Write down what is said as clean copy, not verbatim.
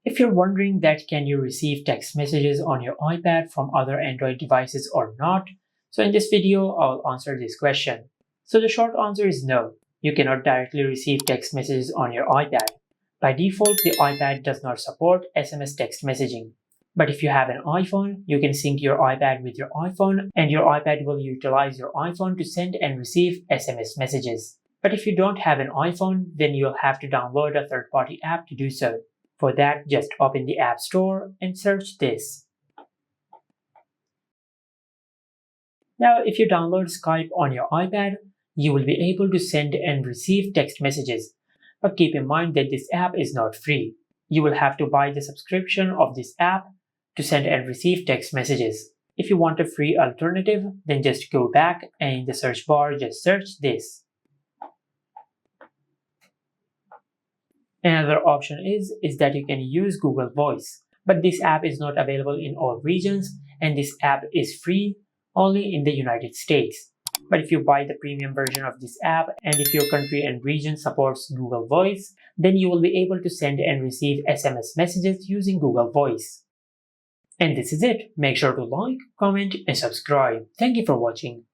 If you're wondering that can you receive text messages on your iPad from other Android devices or not, so in this video I'll answer this question. So the short answer is no. You cannot directly receive text messages on your iPad. By default, the iPad does not support SMS text messaging. But if you have an iPhone, you can sync your iPad with your iPhone and your iPad will utilize your iPhone to send and receive SMS messages. But if you don't have an iPhone, then you'll have to download a third-party app to do so. For that, just open the App Store and search this. Now, if you download Skype on your iPad, you will be able to send and receive text messages. But keep in mind that this app is not free. You will have to buy the subscription of this app to send and receive text messages. If you want a free alternative, then just go back and in the search bar just search this. Another option is that you can use Google Voice, but this app is not available in all regions and this app is free only in the United States. But if you buy the premium version of this app and if your country and region supports Google Voice, then you will be able to send and receive SMS messages using Google Voice. And this is it. Make sure to like, comment and subscribe. Thank you for watching.